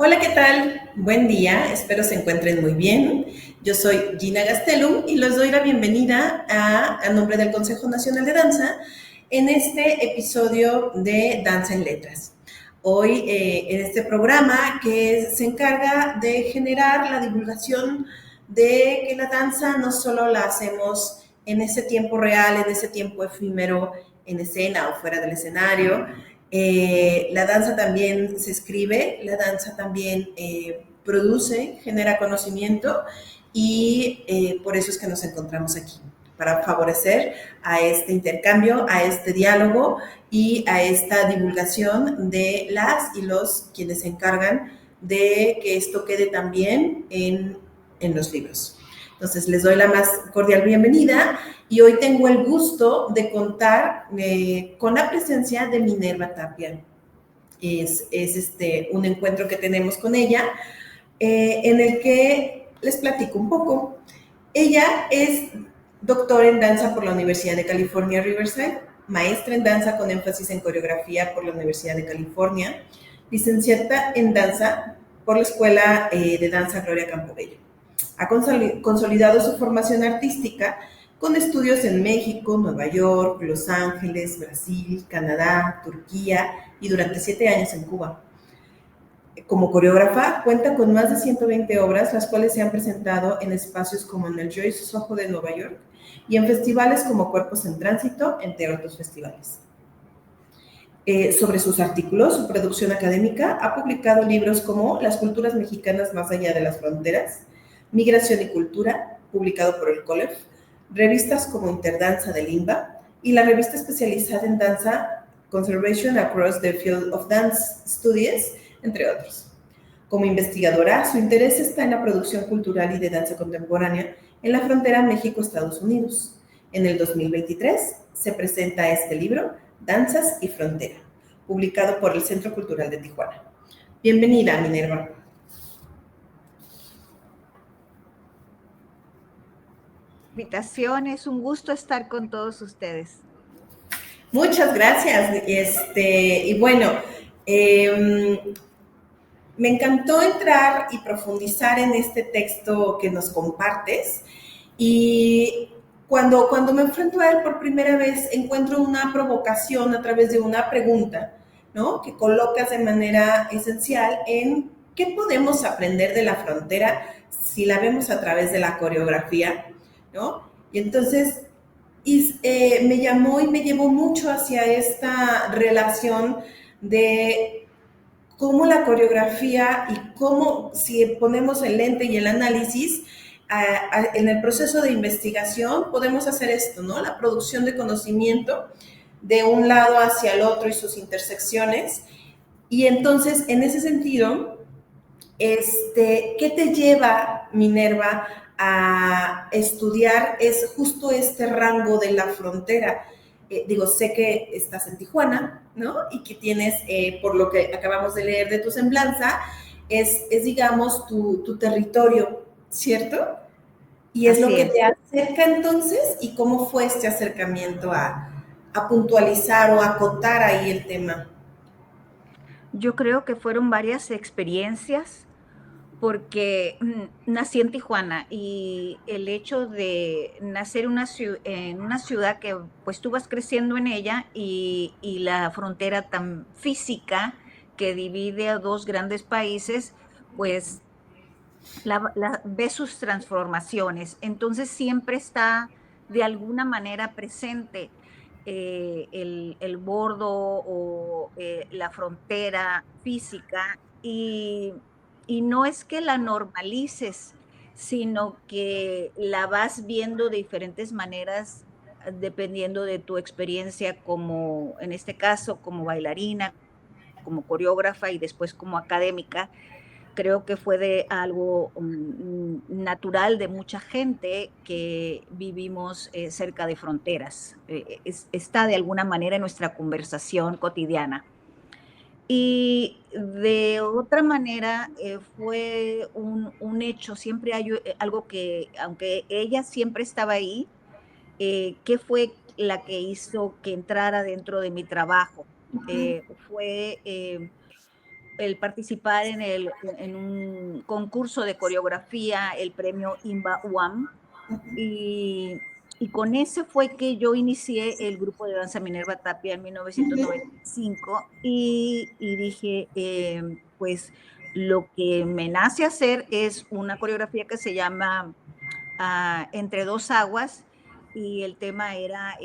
Hola, ¿qué tal? Buen día, espero se encuentren muy bien. Yo soy Gina Gastelum y les doy la bienvenida a nombre del Consejo Nacional de Danza en este episodio de Danza en Letras. Hoy en este programa que se encarga de generar la divulgación de que la danza no solo la hacemos en ese tiempo real, en ese tiempo efímero, en escena o fuera del escenario. La danza también se escribe, la danza también produce, genera conocimiento y por eso es que nos encontramos aquí, para favorecer a este intercambio, a este diálogo y a esta divulgación de las y los quienes se encargan de que esto quede también en los libros. Entonces, les doy la más cordial bienvenida y hoy tengo el gusto de contar con la presencia de Minerva Tapia. Un encuentro que tenemos con ella en el que les platico un poco. Ella es doctora en danza por la Universidad de California, Riverside, maestra en danza con énfasis en coreografía por la Universidad de California, licenciada en danza por la Escuela de Danza Gloria Campobello. Ha consolidado su formación artística con estudios en México, Nueva York, Los Ángeles, Brasil, Canadá, Turquía y durante 7 años en Cuba. Como coreógrafa, cuenta con más de 120 obras, las cuales se han presentado en espacios como en el Joyce Soho de Nueva York y en festivales como Cuerpos en Tránsito, entre otros festivales. Sobre sus artículos, su producción académica, ha publicado libros como Las culturas mexicanas más allá de las fronteras, Migración y Cultura, publicado por el COLEF, revistas como Interdanza de Limba y la revista especializada en danza Conservation Across the Field of Dance Studies, entre otros. Como investigadora, su interés está en la producción cultural y de danza contemporánea en la frontera México-Estados Unidos. En el 2023 se presenta este libro, Danzas y Frontera, publicado por el Centro Cultural de Tijuana. Bienvenida, Minerva. Invitación, es un gusto estar con todos ustedes. Muchas gracias. Y bueno, me encantó entrar y profundizar en este texto que nos compartes y cuando me enfrento a él por primera vez encuentro una provocación a través de una pregunta, ¿no? Que colocas de manera esencial en qué podemos aprender de la frontera si la vemos a través de la coreografía, ¿no? Y entonces me llamó y me llevó mucho hacia esta relación de cómo la coreografía y cómo si ponemos el lente y el análisis en el proceso de investigación podemos hacer esto, ¿no? La producción de conocimiento de un lado hacia el otro y sus intersecciones. Y entonces, en ese sentido, ¿qué te lleva, Minerva, a estudiar es justo este rango de la frontera? Sé que estás en Tijuana, ¿no? Y que tienes, por lo que acabamos de leer de tu semblanza, digamos, tu territorio, ¿cierto? Y es Así lo que es. te acerca entonces, ¿y cómo fue este acercamiento a puntualizar o a acotar ahí el tema? Yo creo que fueron varias experiencias porque nací en Tijuana y el hecho de nacer en una ciudad que pues tú vas creciendo en ella y la frontera tan física que divide a dos grandes países, pues ve sus transformaciones. Entonces siempre está de alguna manera presente el bordo o la frontera física y no es que la normalices, sino que la vas viendo de diferentes maneras dependiendo de tu experiencia como, en este caso, como bailarina, como coreógrafa y después como académica. Creo que fue de algo natural de mucha gente que vivimos cerca de fronteras. Está de alguna manera en nuestra conversación cotidiana. Y de otra manera fue un hecho, siempre hay algo que, aunque ella siempre estaba ahí, ¿qué fue la que hizo que entrara dentro de mi trabajo? Fue el participar en un concurso de coreografía, el premio IMBA UAM, y, y con ese fue que yo inicié el grupo de danza Minerva Tapia en 1995 y dije, pues lo que me nace hacer es una coreografía que se llama Entre dos aguas y el tema era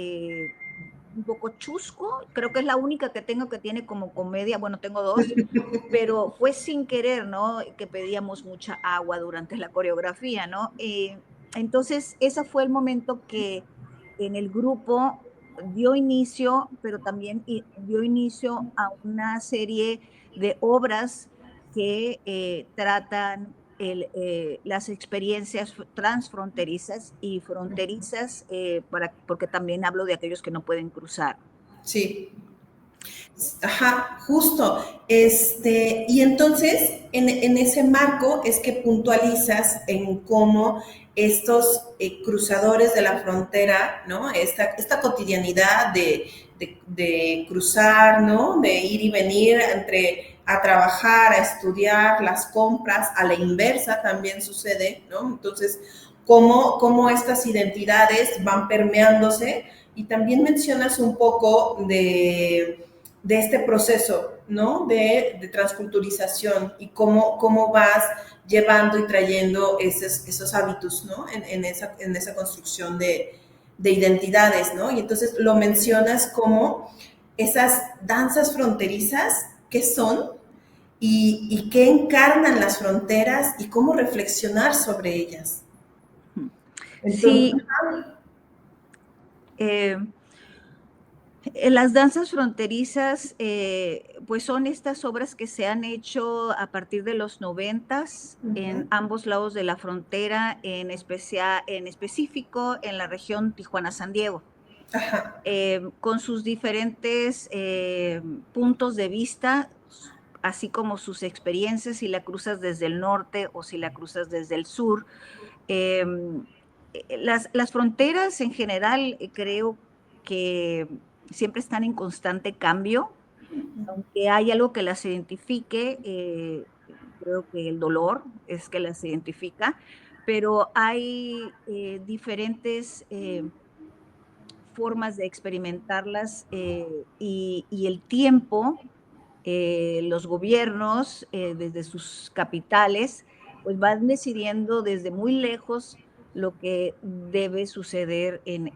un poco chusco, creo que es la única que tengo que tiene como comedia, bueno, tengo dos, pero fue sin querer, ¿no? Que pedíamos mucha agua durante la coreografía, ¿no? Entonces, ese fue el momento que en el grupo dio inicio, pero también dio inicio a una serie de obras que tratan las experiencias transfronterizas y fronterizas, porque también hablo de aquellos que no pueden cruzar. Sí. Ajá, justo. Y entonces, en ese marco es que puntualizas en cómo estos cruzadores de la frontera, ¿no? Esta cotidianidad de cruzar, ¿no? De ir y venir a trabajar, a estudiar, las compras, a la inversa también sucede, ¿no? Entonces, cómo estas identidades van permeándose y también mencionas un poco de este proceso, ¿no? De transculturización y cómo vas llevando y trayendo esos hábitos, ¿no? En esa construcción de identidades, ¿no? Y entonces lo mencionas como esas danzas fronterizas, ¿qué son? Y qué encarnan las fronteras y cómo reflexionar sobre ellas. Entonces, Sí, las danzas fronterizas, pues son estas obras que se han hecho a partir de los 90 en ambos lados de la frontera, en específico en la región Tijuana-San Diego, con sus diferentes puntos de vista, así como sus experiencias, si la cruzas desde el norte o si la cruzas desde el sur. Las fronteras en general creo que siempre están en constante cambio, aunque hay algo que las identifique, creo que el dolor es que las identifica, pero hay diferentes formas de experimentarlas y el tiempo, los gobiernos desde sus capitales, pues van decidiendo desde muy lejos lo que debe suceder en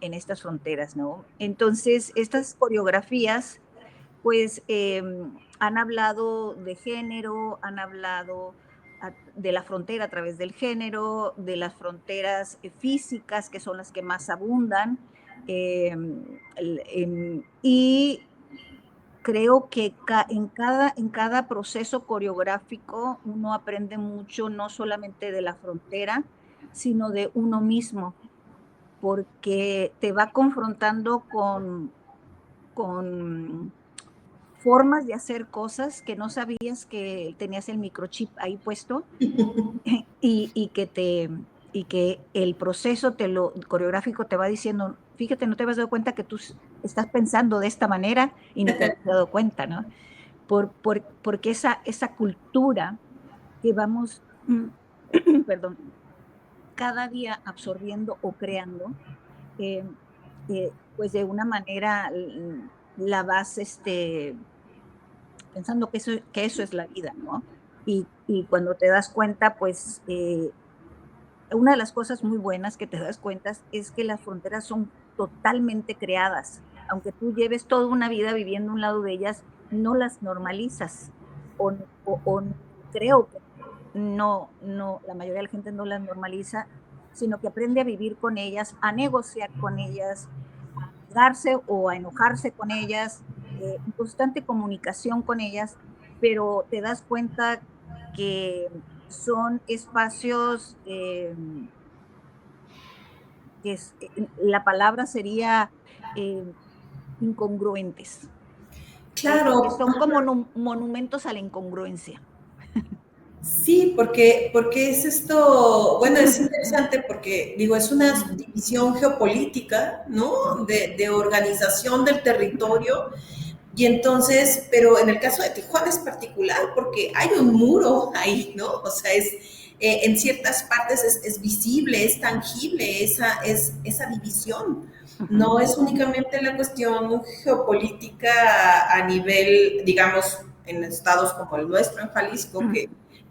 estas fronteras, ¿no? Entonces, estas coreografías, pues, han hablado de género, han hablado de la frontera a través del género, de las fronteras físicas, que son las que más abundan, y creo que en cada proceso coreográfico uno aprende mucho, no solamente de la frontera, sino de uno mismo, porque te va confrontando con formas de hacer cosas que no sabías que tenías el microchip ahí puesto y que el proceso coreográfico te va diciendo, fíjate, no te has dado cuenta que tú estás pensando de esta manera y ni te has dado cuenta, ¿no? Porque esa cultura que vamos, perdón, cada día absorbiendo o creando, pues de una manera la vas pensando que eso es la vida, ¿no? Y cuando te das cuenta, pues una de las cosas muy buenas que te das cuenta es que las fronteras son totalmente creadas. Aunque tú lleves toda una vida viviendo a un lado de ellas, no las normalizas. O creo que la mayoría de la gente no las normaliza, sino que aprende a vivir con ellas, a negociar con ellas, a pegarse o a enojarse con ellas, en constante comunicación con ellas, pero te das cuenta que son espacios la palabra sería incongruentes. Que claro, son como monumentos a la incongruencia. sí, porque es esto, bueno, es interesante porque, digo, es una división geopolítica, ¿no? De organización del territorio Y entonces, pero en el caso de Tijuana es particular porque hay un muro ahí, ¿no? O sea, en ciertas partes es visible, es tangible esa división. Ujú, No es únicamente la cuestión geopolítica a nivel, digamos, en estados como el nuestro, en Jalisco, ujú,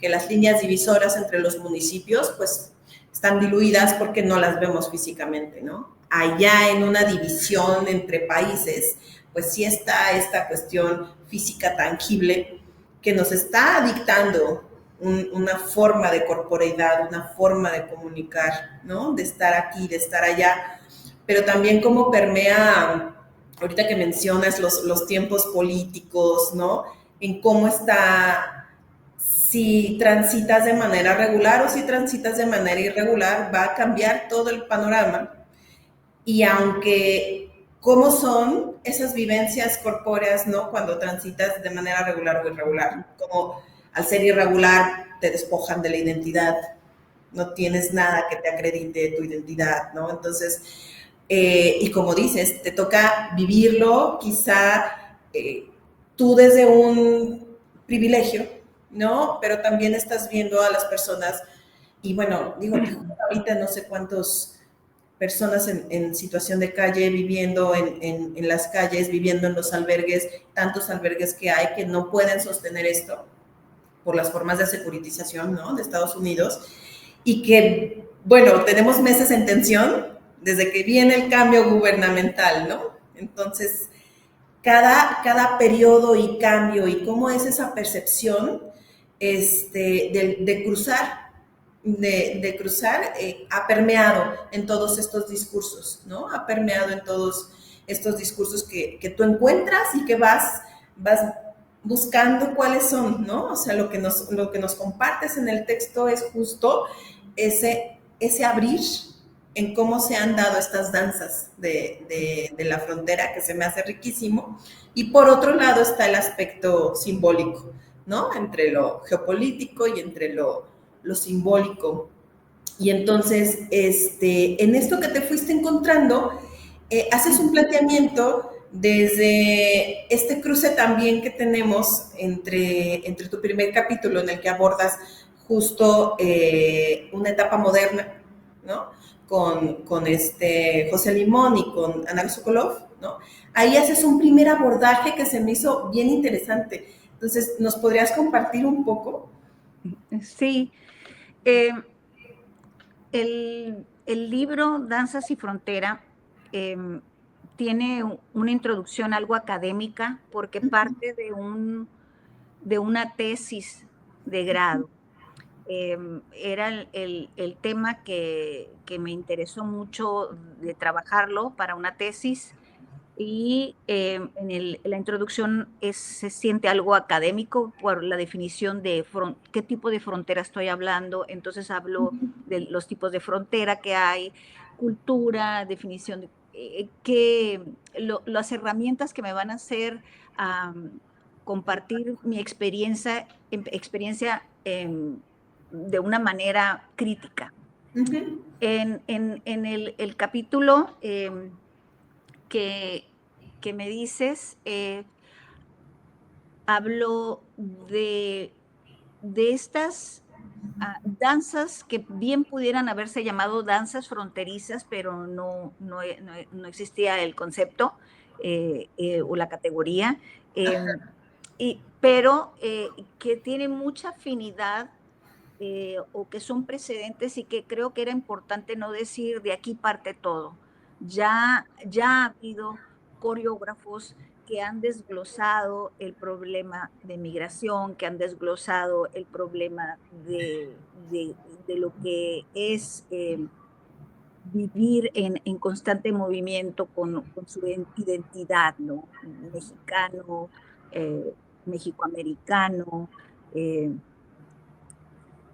que las líneas divisoras entre los municipios, pues, están diluidas porque no las vemos físicamente, ¿no? Allá en una división entre países, pues sí está esta cuestión física tangible que nos está dictando una forma de corporeidad, una forma de comunicar, ¿no? De estar aquí, de estar allá, pero también cómo permea, ahorita que mencionas los tiempos políticos, ¿no? En cómo está, si transitas de manera regular o si transitas de manera irregular, va a cambiar todo el panorama. Y aunque, ¿cómo son esas vivencias corpóreas, ¿no? Cuando transitas de manera regular o irregular? Como al ser irregular te despojan de la identidad, no tienes nada que te acredite tu identidad, ¿no? Entonces, y como dices, te toca vivirlo quizá tú desde un privilegio, ¿no? Pero también estás viendo a las personas, y bueno, digo, ahorita no sé cuántos personas en situación de calle, viviendo en las calles, viviendo en los albergues, tantos albergues que hay que no pueden sostener esto por las formas de securitización, ¿no? De Estados Unidos, y que, bueno, tenemos meses en tensión desde que viene el cambio gubernamental, ¿no? Entonces, cada periodo y cambio y cómo es esa percepción de cruzar, cruzar, ha permeado en todos estos discursos, ¿no? Ha permeado en todos estos discursos que tú encuentras y que vas buscando cuáles son, ¿no? O sea, lo que nos compartes en el texto es justo ese abrir en cómo se han dado estas danzas de la frontera, que se me hace riquísimo. Y por otro lado está el aspecto simbólico, ¿no? Entre lo geopolítico y entre lo simbólico. Y entonces, en esto que te fuiste encontrando, haces un planteamiento desde este cruce también que tenemos entre tu primer capítulo en el que abordas justo una etapa moderna, ¿no? Con José Limón y con Ana Sokolov, ¿no? Ahí haces un primer abordaje que se me hizo bien interesante. Entonces, ¿nos podrías compartir un poco? sí. Eh, el libro Danzas y Frontera tiene una introducción algo académica porque parte de una tesis de grado. Era el tema que me interesó mucho de trabajarlo para una tesis y en la introducción se siente algo académico por la definición de qué tipo de frontera estoy hablando. Entonces hablo de los tipos de frontera que hay, cultura, definición de las herramientas que me van a hacer compartir mi experiencia de una manera crítica. Uh-huh. En el capítulo que, que me dices, hablo de estas danzas que bien pudieran haberse llamado danzas fronterizas, pero no existía el concepto o la categoría, pero que tienen mucha afinidad o que son precedentes y que creo que era importante no decir de aquí parte todo. Ya ha habido coreógrafos que han desglosado el problema de migración, que han desglosado el problema de lo que es vivir en constante movimiento con su identidad, ¿no? Mexicano, eh, mexicoamericano, eh,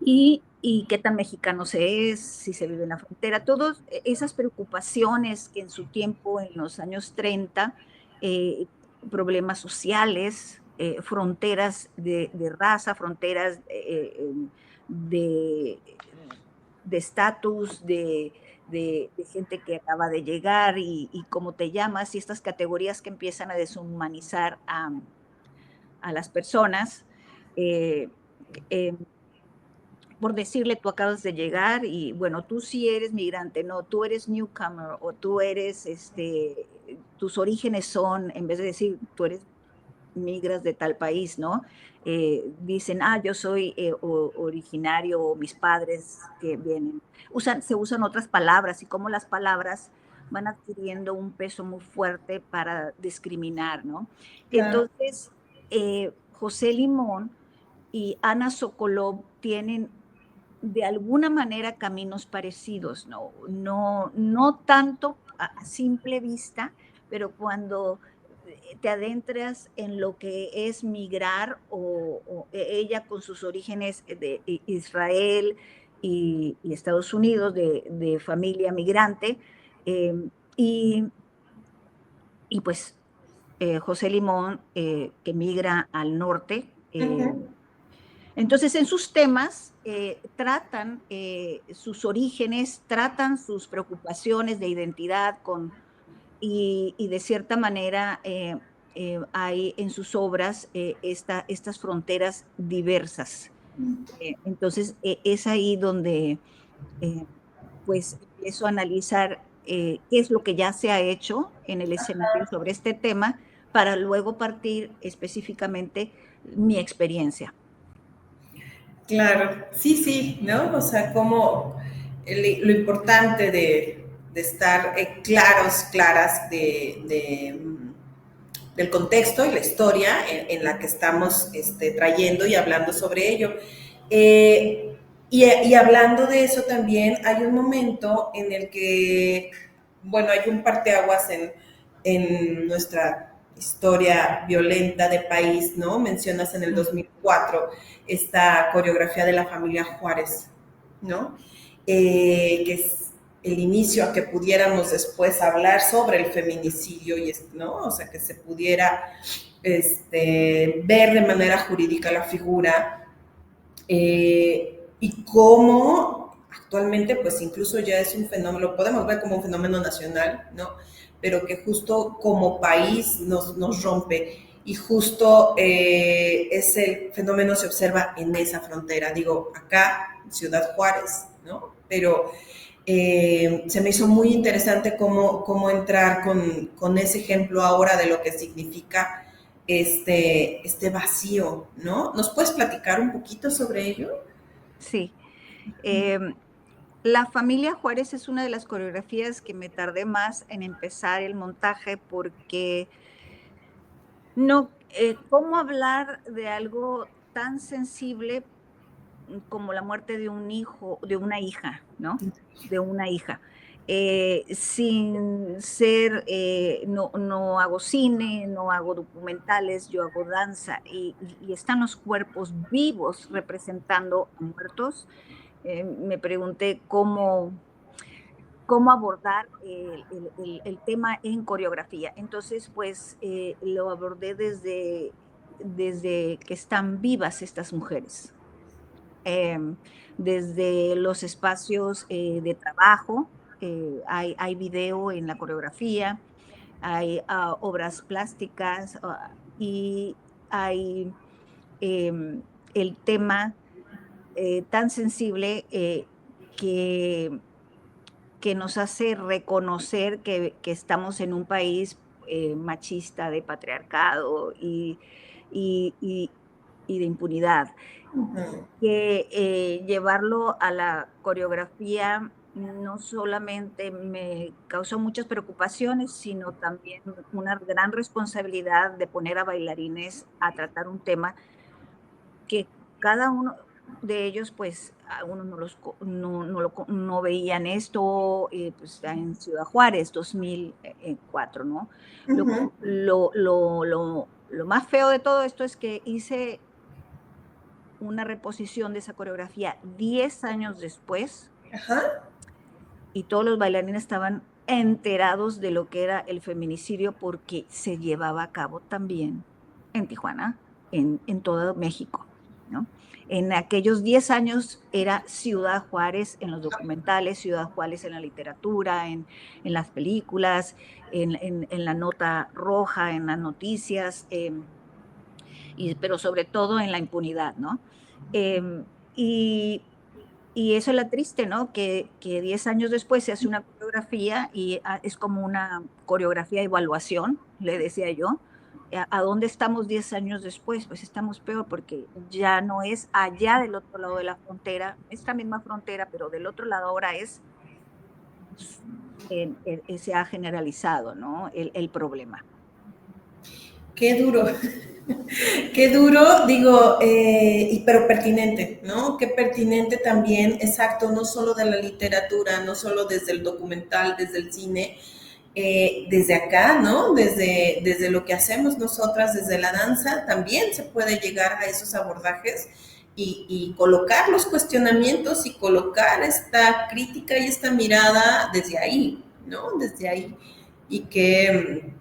y qué tan mexicano se es, si se vive en la frontera, todas esas preocupaciones que en su tiempo, en los años 30, eh, problemas sociales, fronteras de raza, fronteras de estatus, de gente que acaba de llegar y cómo te llamas y estas categorías que empiezan a deshumanizar a las personas. eh, eh, por decirle, tú acabas de llegar y bueno, tú sí eres migrante, no, tú eres newcomer o tú eres, tus orígenes son, en vez de decir, tú eres migras de tal país, ¿no? Dicen, yo soy originario o mis padres que vienen. Se usan otras palabras y como las palabras van adquiriendo un peso muy fuerte para discriminar, ¿no? Claro. Entonces, José Limón y Ana Sokolov tienen de alguna manera caminos parecidos, ¿no? No tanto a simple vista, pero cuando te adentras en lo que es migrar o ella con sus orígenes de Israel y Estados Unidos, de familia migrante, eh, y, y pues José Limón, que migra al norte. Ujú. Entonces, en sus temas tratan sus orígenes, tratan sus preocupaciones de identidad y de cierta manera hay en sus obras estas fronteras diversas. Entonces, es ahí donde eh, pues empiezo a analizar qué es lo que ya se ha hecho en el escenario sobre este tema para luego partir específicamente mi experiencia. Claro, sí, sí, ¿no? O sea, como lo importante de estar claros, claras del contexto y la historia en la que estamos trayendo y hablando sobre ello. Y hablando de eso también, hay un momento en el que, bueno, hay un parteaguas en nuestra historia violenta de país, ¿no? Mencionas en el 2004 esta coreografía de la familia Juárez, ¿no? Que es el inicio a que pudiéramos después hablar sobre el feminicidio, ¿no? O sea, que se pudiera ver de manera jurídica la figura y cómo actualmente pues incluso ya es un fenómeno, lo podemos ver como un fenómeno nacional, ¿no? Pero que justo como país nos rompe y justo ese fenómeno se observa en esa frontera, digo, acá, Ciudad Juárez, ¿no? Pero se me hizo muy interesante cómo entrar con ese ejemplo ahora de lo que significa este vacío, ¿no? ¿Nos puedes platicar un poquito sobre ello? Sí. Eh, la familia Juárez es una de las coreografías que me tardé más en empezar el montaje porque no, ¿cómo hablar de algo tan sensible como la muerte de un hijo, de una hija, ¿no? De una hija. Sin ser, no hago cine, no hago documentales, yo hago danza y están los cuerpos vivos representando a muertos. Me pregunté cómo abordar el tema en coreografía. Entonces, pues lo abordé desde que están vivas estas mujeres. Em, Desde los espacios de trabajo, hay video en la coreografía, hay obras plásticas y hay em, el tema tan sensible que que nos hace reconocer que estamos en un país machista, de patriarcado y de impunidad. Ujú. Que llevarlo a la coreografía no solamente me causó muchas preocupaciones, sino también una gran responsabilidad de poner a bailarines a tratar un tema que cada uno de ellos, pues, algunos no veían esto, pues, en Ciudad Juárez, 2004, ¿no? Ujú. Lo más feo de todo esto es que hice una reposición de esa coreografía 10 años después Ajá. y todos los bailarines estaban enterados de lo que era el feminicidio porque se llevaba a cabo también en Tijuana, en todo México. ¿no? En aquellos 10 años era Ciudad Juárez en los documentales, Ciudad Juárez en la literatura, en las películas, en la nota roja, en las noticias, pero sobre todo en la impunidad, ¿no? Em, y, y eso es lo triste, ¿no? Que 10 años después se hace una coreografía y es como una coreografía de evaluación, le decía yo. ¿A dónde estamos 10 años después? Pues estamos peor porque ya no es allá del otro lado de la frontera, esta misma frontera, pero del otro lado ahora es, se ha generalizado, ¿no? El problema. Qué duro, qué duro, digo, pero pertinente, ¿no? Qué pertinente también, exacto, no solo de la literatura, no solo desde el documental, desde el cine, desde acá, ¿no? Desde lo que hacemos nosotras, desde la danza, también se puede llegar a esos abordajes y colocar los cuestionamientos y colocar esta crítica y esta mirada desde ahí, ¿no? Desde ahí. Y qué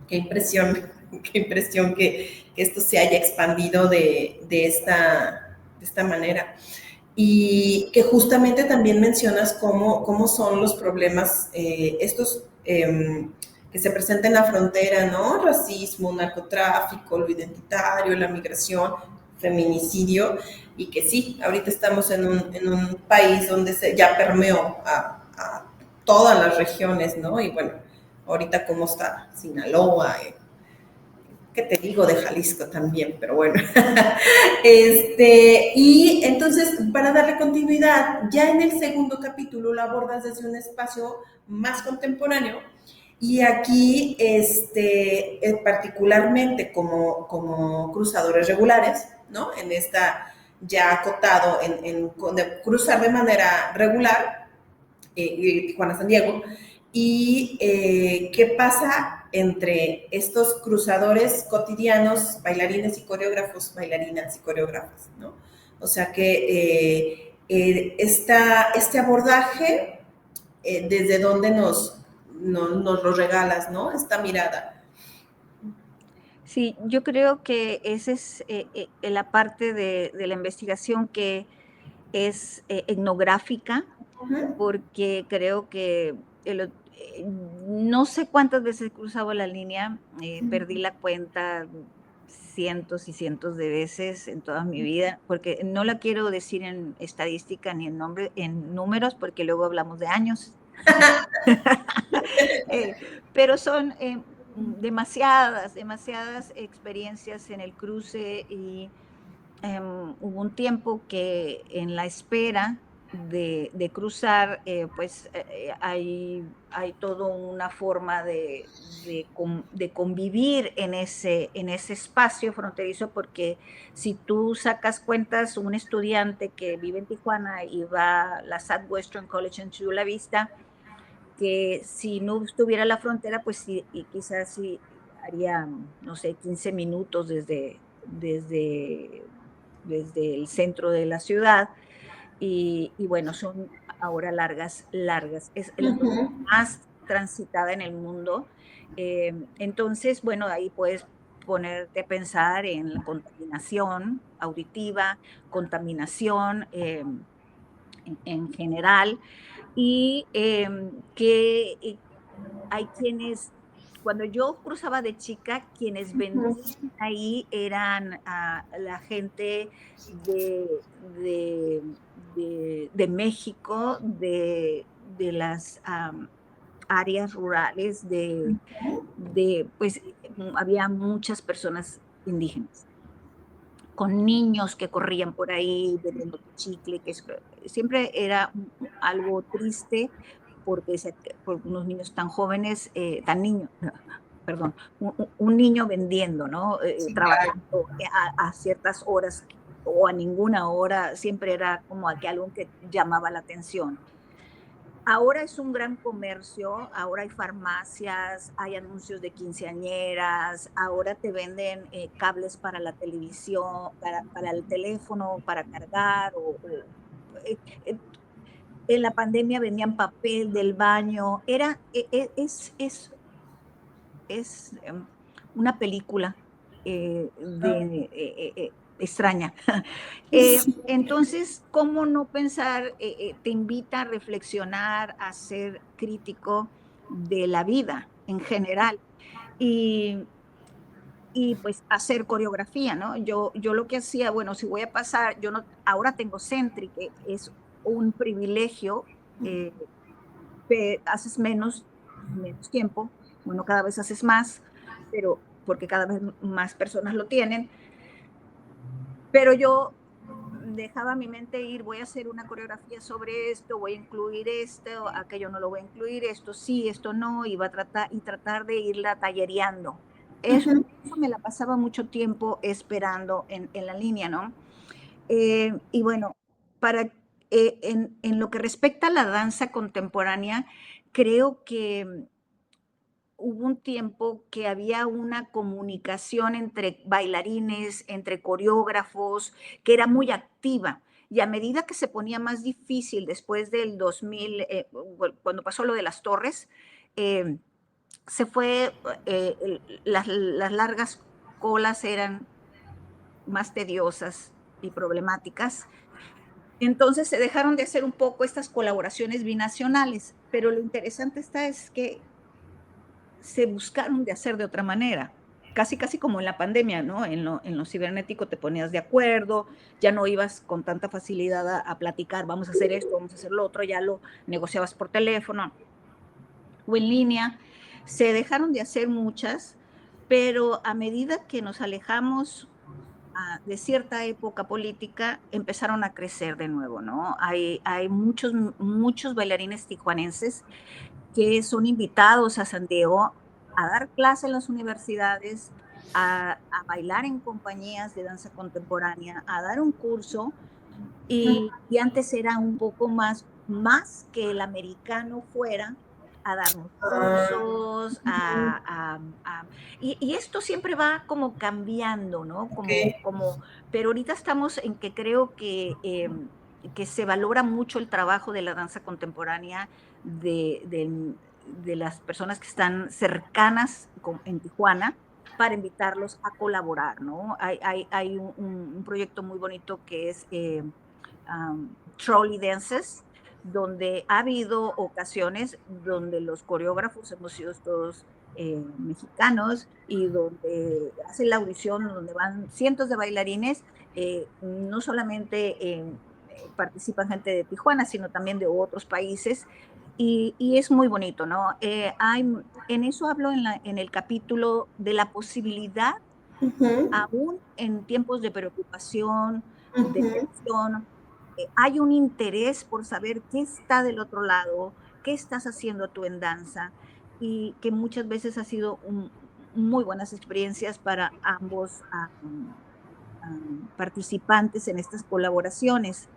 impresión, qué impresión que esto se haya expandido de esta manera. Y que justamente también mencionas cómo son los problemas estos que se presentan en la frontera, ¿no? Racismo, narcotráfico, lo identitario, la migración, feminicidio, y que sí, ahorita estamos en un país donde ya permeó a todas las regiones, ¿no? Y bueno, ahorita cómo está Sinaloa, ¿qué te digo de Jalisco también? Pero bueno. Y entonces, para darle continuidad, ya en el segundo capítulo lo abordas desde un espacio más contemporáneo y aquí, particularmente como cruzadores regulares, ¿no? En esta ya acotado de cruzar de manera regular, Tijuana San Diego, y qué pasa entre estos cruzadores cotidianos, bailarines y coreógrafos, bailarinas y coreógrafas, ¿no? O sea que este abordaje, desde donde nos lo regalas, ¿no? Esta mirada. Sí, yo creo que esa es la parte de la investigación que es etnográfica, Uh-huh. porque creo que no sé cuántas veces he cruzado la línea, perdí la cuenta cientos y cientos de veces en toda mi vida, porque no la quiero decir en estadística ni en nombre, en números, porque luego hablamos de años. Eh, pero son demasiadas, demasiadas experiencias en el cruce y hubo un tiempo que en la espera de cruzar, pues hay toda una forma de convivir en ese espacio fronterizo, porque si tú sacas cuentas, un estudiante que vive en Tijuana y va a la Southwestern College en Chula Vista, que si no estuviera la frontera, pues sí, y quizás sí haría, no sé, 15 minutos desde el centro de la ciudad. Y bueno, son ahora largas, largas. Es la frontera Uh-huh. más transitada en el mundo. Entonces, bueno, ahí puedes ponerte a pensar en la contaminación auditiva, contaminación en general, y que hay quienes, cuando yo cruzaba de chica, quienes vendían ahí eran la gente de México, de las áreas rurales, pues había muchas personas indígenas con niños que corrían por ahí vendiendo chicle, siempre era algo triste porque por unos niños tan jóvenes, tan niños, perdón, un niño vendiendo, ¿no? Sí, claro. Trabajando a ciertas horas o a ninguna hora, siempre era como algo que llamaba la atención. Ahora es un gran comercio, ahora hay farmacias, hay anuncios de quinceañeras, ahora te venden cables para la televisión, para el teléfono, para cargar, eh, eh, en la pandemia vendían papel del baño, es una película de extraña. Entonces, ¿cómo no pensar? Te invita a reflexionar, a ser crítico de la vida en general y pues hacer coreografía, ¿no? Yo lo que hacía, bueno, si voy a pasar, yo no, ahora tengo Sentry, que es un privilegio, eh, haces menos tiempo, bueno, cada vez haces más, pero porque cada vez más personas lo tienen, pero yo dejaba mi mente ir, voy a hacer una coreografía sobre esto, voy a incluir esto, aquello no lo voy a incluir, esto sí, esto no, y va a tratar de irla tallereando. Eso me la pasaba mucho tiempo esperando en la línea, ¿no? Y bueno, para, en lo que respecta a la danza contemporánea, creo que hubo un tiempo que había una comunicación entre bailarines, entre coreógrafos, que era muy activa. Y a medida que se ponía más difícil después del 2000, cuando pasó lo de las torres, eh, se fue, las largas colas eran más tediosas y problemáticas. Entonces se dejaron de hacer un poco estas colaboraciones binacionales, pero lo interesante está es que se buscaron de hacer de otra manera. Casi, casi como en la pandemia, ¿no? En lo cibernético te ponías de acuerdo, ya no ibas con tanta facilidad a platicar, vamos a hacer esto, vamos a hacer lo otro, ya lo negociabas por teléfono o en línea. Se dejaron de hacer muchas, pero a medida que nos alejamos de cierta época política, empezaron a crecer de nuevo, ¿no? Hay muchos bailarines tijuanenses que son invitados a San Diego a dar clase en las universidades, a bailar en compañías de danza contemporánea, a dar un curso, y antes era un poco más que el americano fuera a darnos cursos, y esto siempre va como cambiando, ¿no? Ok. Pero ahorita estamos en que creo que se valora mucho el trabajo de la danza contemporánea de las personas que están cercanas en Tijuana para invitarlos a colaborar, ¿no? Hay un proyecto muy bonito que es trolley dances, donde ha habido ocasiones donde los coreógrafos hemos sido todos mexicanos y donde hacen la audición, donde van cientos de bailarines, no solamente participan gente de Tijuana, sino también de otros países, y es muy bonito, ¿no? En eso hablo en el capítulo de la posibilidad, Ujú, aún en tiempos de preocupación, de ujú. tensión, hay un interés por saber qué está del otro lado, qué estás haciendo tú en danza, y que muchas veces ha sido muy buenas experiencias para ambos participantes en estas colaboraciones.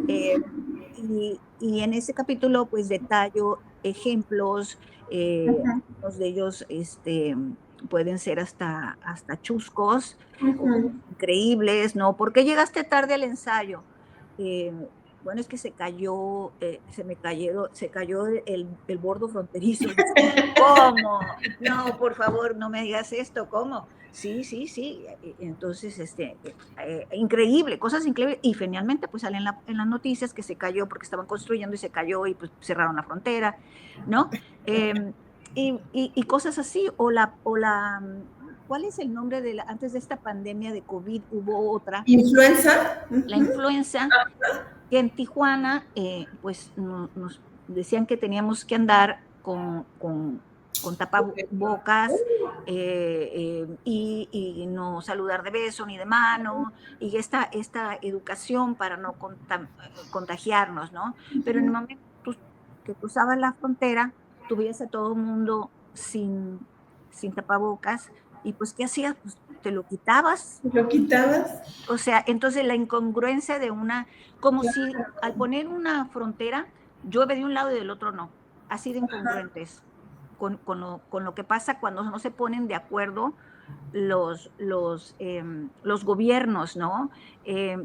Eh, y en ese capítulo, pues detallo ejemplos, algunos de ellos pueden ser hasta chuscos, otros increíbles, ¿no? ¿Por qué llegaste tarde al ensayo? Eh, bueno, es que se cayó el bordo fronterizo. ¿Cómo? No, por favor, no me digas esto, ¿cómo? Sí, sí, sí. Entonces, increíble, cosas increíbles. Y finalmente, pues salen en las noticias que se cayó porque estaban construyendo y se cayó y pues cerraron la frontera, ¿no? Em, y cosas así. ¿Cuál es el nombre antes de esta pandemia de COVID hubo otra, Influenza. la Ujú. influenza, que en Tijuana, pues nos decían que teníamos que andar con tapabocas, y no saludar de beso ni de mano, y esta educación para no contagiarnos, ¿no? Pero en el momento que cruzabas la frontera, tú veías a todo el mundo sin tapabocas, y pues, ¿qué hacías? Pues te lo quitabas. ¿Lo quitabas? O sea, entonces la incongruencia como si al poner una frontera, llueve de un lado y del otro no, así de incongruentes con lo que pasa cuando no se ponen de acuerdo los gobiernos, ¿no?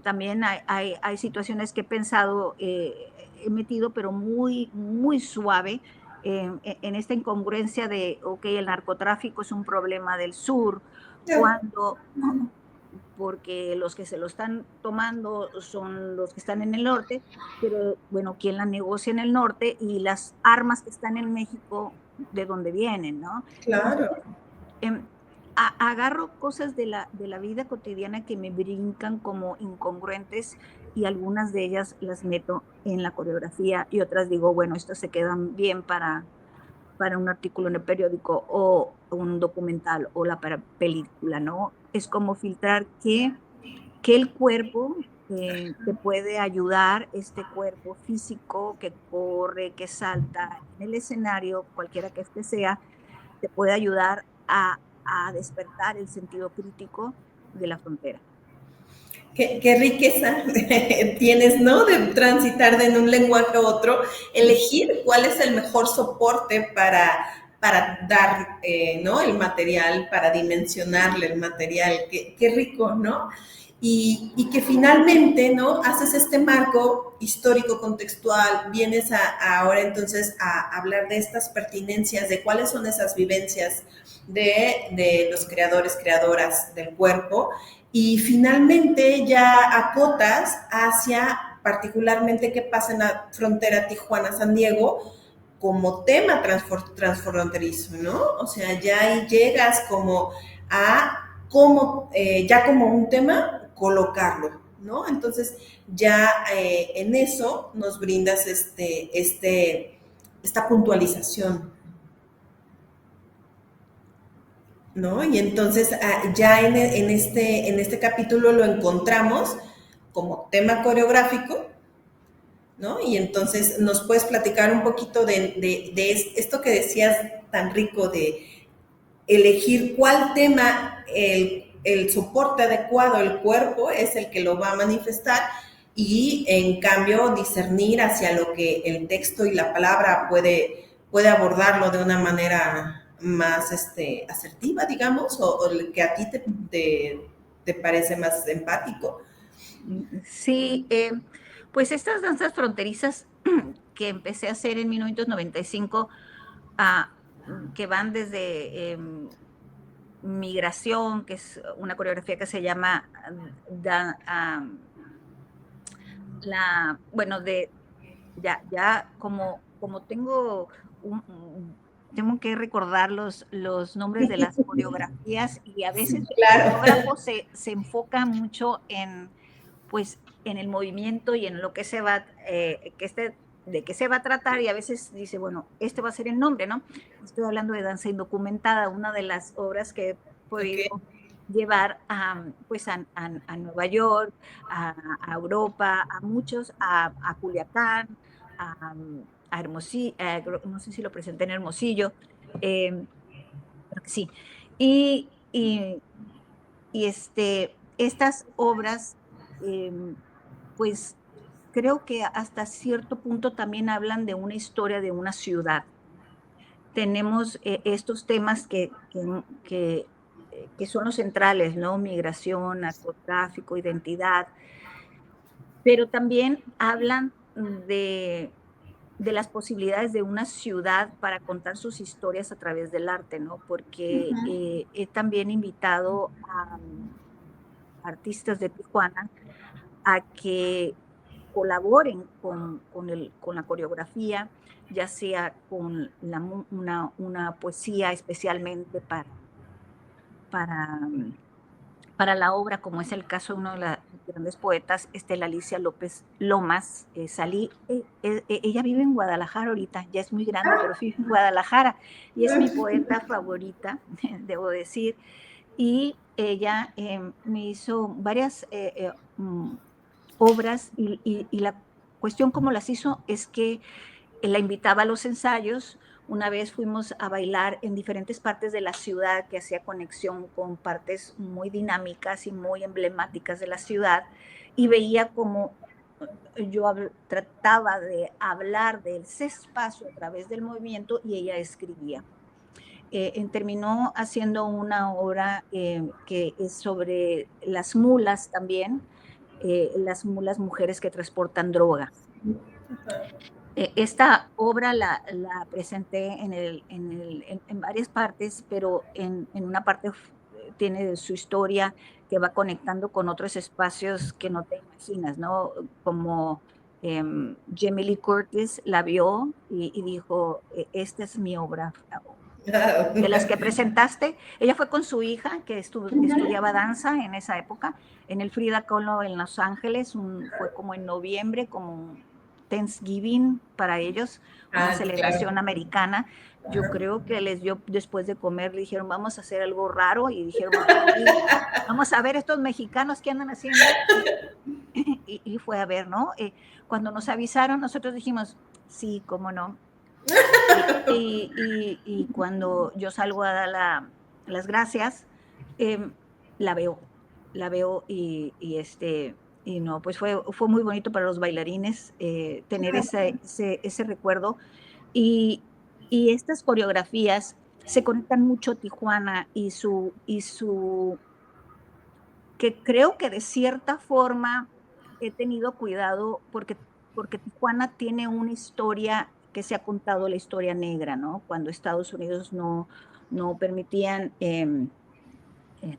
También hay situaciones que he pensado, he metido, pero muy, muy suave, en esta incongruencia de, ok, el narcotráfico es un problema del sur, No. cuando porque los que se lo están tomando son los que están en el norte, pero bueno, ¿quién la negocia en el norte? Y las armas que están en México, ¿de dónde vienen, no? Claro. Entonces, em, agarro cosas de la vida cotidiana que me brincan como incongruentes y algunas de ellas las meto en la coreografía y otras digo, bueno, estas se quedan bien para un artículo en el periódico o un documental o la para película, ¿no? Es como filtrar que el cuerpo te puede ayudar, este cuerpo físico que corre, que salta en el escenario, cualquiera que este sea, te puede ayudar a despertar el sentido crítico de la frontera. Qué riqueza tienes, ¿no? De transitar de un lenguaje a otro, elegir cuál es el mejor soporte para dar, ¿no? El material, para dimensionarle el material. Qué rico, ¿no? Y que finalmente, ¿no? Haces este marco histórico, contextual, vienes ahora entonces a hablar de estas pertinencias, de cuáles son esas vivencias de los creadores, creadoras del cuerpo, y finalmente ya acotas hacia particularmente qué pasa en la frontera Tijuana-San Diego como tema transfronterizo, ¿no? O sea, ya ahí llegas como a cómo, ya como un tema, colocarlo, ¿no? Entonces, ya en eso nos brindas esta puntualización, ¿no? Y entonces ya en este capítulo lo encontramos como tema coreográfico, ¿no? Y entonces nos puedes platicar un poquito de esto que decías tan rico de elegir cuál tema, el soporte adecuado, el cuerpo es el que lo va a manifestar y en cambio discernir hacia lo que el texto y la palabra puede abordarlo de una manera más asertiva, digamos, o que a ti te parece más empático. Sí, pues estas danzas fronterizas que empecé a hacer en 1995, ah, que van desde migración, que es una coreografía que se llama bueno, ya como tengo tengo que recordar los nombres de las coreografías y a veces el Claro. coreógrafo se enfoca mucho en, pues, en el movimiento y en lo que se va, de qué se va a tratar y a veces dice, bueno, este va a ser el nombre, ¿no? Estoy hablando de danza indocumentada, una de las obras que he podido Okay. llevar pues a Nueva York, a Europa, a muchos, a Culiacán, a, a Hermosillo, no sé si lo presenté en Hermosillo, creo que sí. Y, y, estas obras, pues creo que hasta cierto punto también hablan de una historia de una ciudad. Tenemos estos temas que son los centrales, ¿no? Migración, narcotráfico, identidad, pero también hablan de las posibilidades de una ciudad para contar sus historias a través del arte, ¿no? Porque he también invitado a artistas de Tijuana a que colaboren con la coreografía, ya sea con una poesía especialmente para, para la obra, como es el caso de uno de las grandes poetas, Estela Alicia López Lomas. Ella vive en Guadalajara ahorita, ya es muy grande, pero vive en Guadalajara y es mi poeta favorita, debo decir. Y ella me hizo varias obras y la cuestión como las hizo es que la invitaba a los ensayos. Una vez fuimos a bailar en diferentes partes de la ciudad que hacía conexión con partes muy dinámicas y muy emblemáticas de la ciudad y veía como yo trataba de hablar del espacio a través del movimiento y ella escribía. Terminó haciendo una obra que es sobre las mulas también, las mulas mujeres que transportan droga. Esta obra la presenté en varias partes, pero en una parte tiene su historia que va conectando con otros espacios que no te imaginas, ¿no? Como Jamie Lee Curtis la vio y dijo, esta es mi obra. De las que presentaste, ella fue con su hija que estudiaba danza en esa época, en el Frida Kahlo en Los Ángeles, fue como en noviembre, como un Thanksgiving para ellos, una celebración claro. americana. Yo creo que les dio, después de comer, le dijeron, vamos a hacer algo raro, y dijeron, vamos a ver estos mexicanos que andan haciendo, y fue a ver, ¿no? Cuando nos avisaron, nosotros dijimos, sí, cómo no. Y cuando yo salgo a dar las gracias, la veo y no, pues fue muy bonito para los bailarines tener ese recuerdo. Y, y estas coreografías se conectan mucho a Tijuana que creo que de cierta forma he tenido cuidado porque Tijuana tiene una historia que se ha contado, la historia negra, ¿no? Cuando Estados Unidos no permitían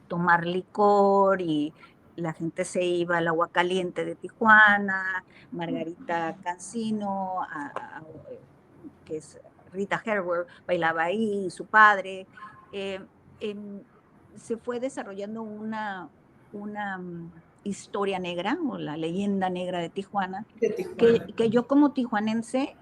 tomar licor y la gente se iba al Agua Caliente de Tijuana, Margarita Cancino, que es Rita Hayworth, bailaba ahí, su padre. Eh, em, Se fue desarrollando una historia negra o la leyenda negra de Tijuana, De Tijuana. que yo como tijuanense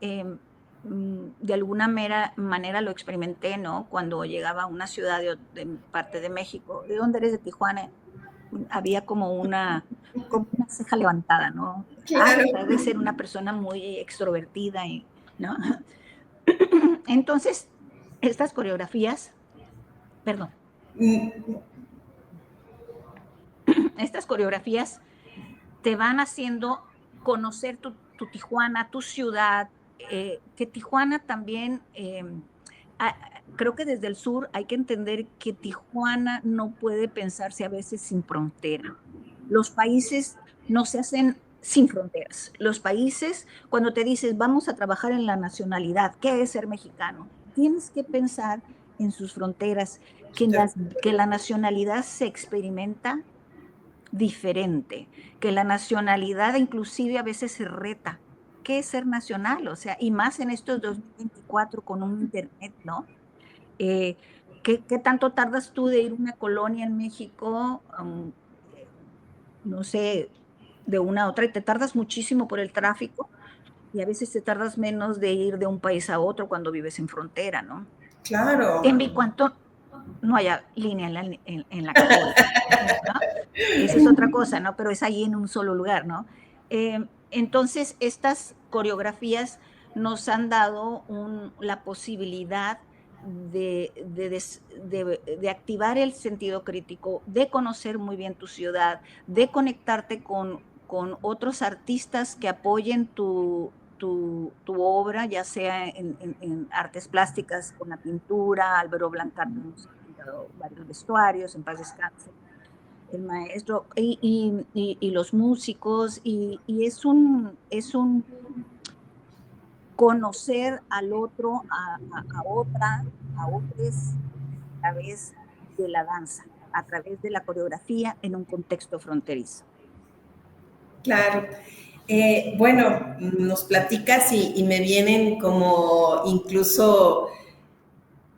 de alguna manera lo experimenté, ¿no? Cuando llegaba a una ciudad de parte de México. ¿De dónde eres? De Tijuana. Había como una ceja levantada, ¿no? Claro. Debe ser una persona muy extrovertida, ¿no? Entonces, estas coreografías, perdón, estas coreografías te van haciendo conocer tu Tijuana, tu ciudad, que Tijuana también, creo que desde el sur hay que entender que Tijuana no puede pensarse a veces sin frontera. Los países no se hacen sin fronteras. Los países, cuando te dices, vamos a trabajar en la nacionalidad, ¿qué es ser mexicano? Tienes que pensar en sus fronteras, que la nacionalidad se experimenta diferente, que la nacionalidad inclusive a veces se reta. ¿Qué es ser nacional? O sea, y más en estos 2024 con un internet, ¿no? Eh, ¿qué tanto tardas tú de ir a una colonia en México? No sé, de una a otra, y te tardas muchísimo por el tráfico, y a veces te tardas menos de ir de un país a otro cuando vives en frontera, ¿no? Claro. En cuanto no haya línea en la calle, ¿no? Esa es otra cosa, ¿no? Pero es ahí en un solo lugar, ¿no? Entonces, estas coreografías nos han dado la posibilidad de activar el sentido crítico, de conocer muy bien tu ciudad, de conectarte con otros artistas que apoyen tu obra, ya sea en artes plásticas, con la pintura. Álvaro Blancar nos ha pintado varios vestuarios, en paz descanse el maestro, y los músicos, y es un conocer al otro, a otra, a otros, a través de la danza, a través de la coreografía en un contexto fronterizo. Claro. Bueno, nos platicas y me vienen como incluso,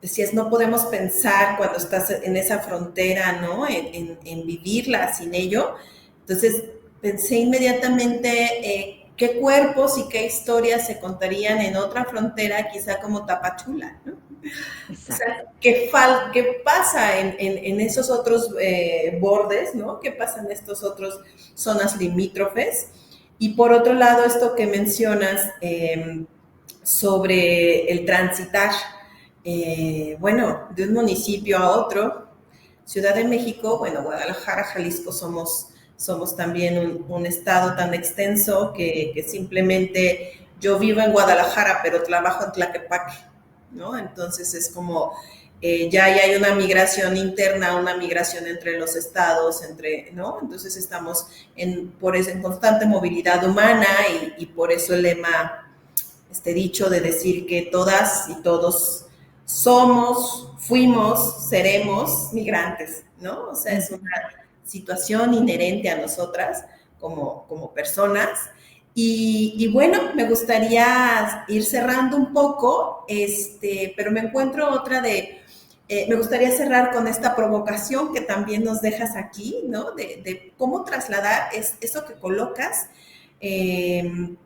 decías, no podemos pensar cuando estás en esa frontera, ¿no? En vivirla sin ello. Entonces pensé inmediatamente qué cuerpos y qué historias se contarían en otra frontera, quizá como Tapachula, ¿no? O sea, ¿qué pasa en esos otros bordes, ¿no? ¿Qué pasa en estos otros zonas limítrofes? Y por otro lado, esto que mencionas sobre el transitar, bueno, de un municipio a otro, Ciudad de México, bueno, Guadalajara, Jalisco, somos también un estado tan extenso que simplemente yo vivo en Guadalajara, pero trabajo en Tlaquepaque, ¿no? Entonces es como ya hay una migración interna, una migración entre los estados, ¿no? Entonces estamos por eso en constante movilidad humana y por eso el lema, dicho de decir que todas y todos somos, fuimos, seremos migrantes, ¿no? O sea, es una situación inherente a nosotras como personas. Y bueno, me gustaría ir cerrando un poco, pero me encuentro otra me gustaría cerrar con esta provocación que también nos dejas aquí, ¿no? De cómo trasladar eso que colocas en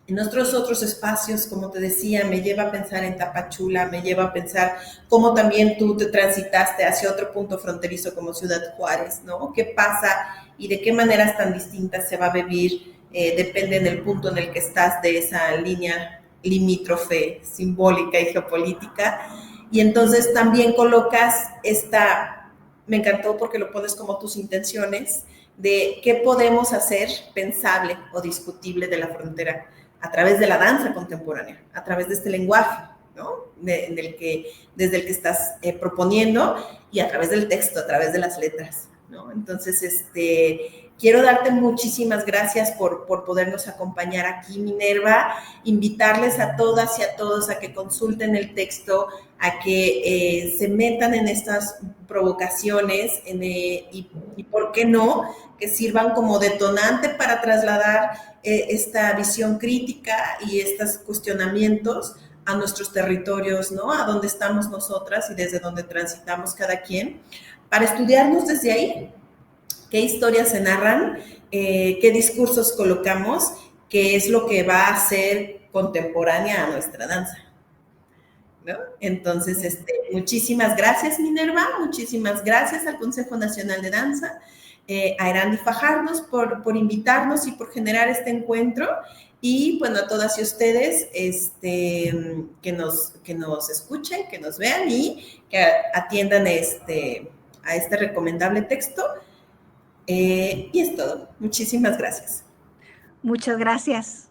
nuestros otros espacios, como te decía, me lleva a pensar en Tapachula, me lleva a pensar cómo también tú te transitaste hacia otro punto fronterizo como Ciudad Juárez, ¿no? ¿Qué pasa y de qué maneras tan distintas se va a vivir? Depende del punto en el que estás de esa línea limítrofe, simbólica y geopolítica. Y entonces también colocas me encantó porque lo pones como tus intenciones, de qué podemos hacer pensable o discutible de la frontera a través de la danza contemporánea, a través de este lenguaje, ¿no? Desde el que estás proponiendo y a través del texto, a través de las letras, ¿no? Entonces, quiero darte muchísimas gracias por podernos acompañar aquí, Minerva, invitarles a todas y a todos a que consulten el texto, a que se metan en estas provocaciones y por qué no, que sirvan como detonante para trasladar esta visión crítica y estos cuestionamientos a nuestros territorios, ¿no? A donde estamos nosotras y desde donde transitamos cada quien, para estudiarnos desde ahí, qué historias se narran, qué discursos colocamos, qué es lo que va a ser contemporánea a nuestra danza, ¿no? Entonces, muchísimas gracias, Minerva, muchísimas gracias al Consejo Nacional de Danza, a Erandi Fajardos por invitarnos y por generar este encuentro, y bueno, a todas y ustedes que nos escuchen, que nos vean y que atiendan a este recomendable texto. Y es todo. Muchísimas gracias. Muchas gracias.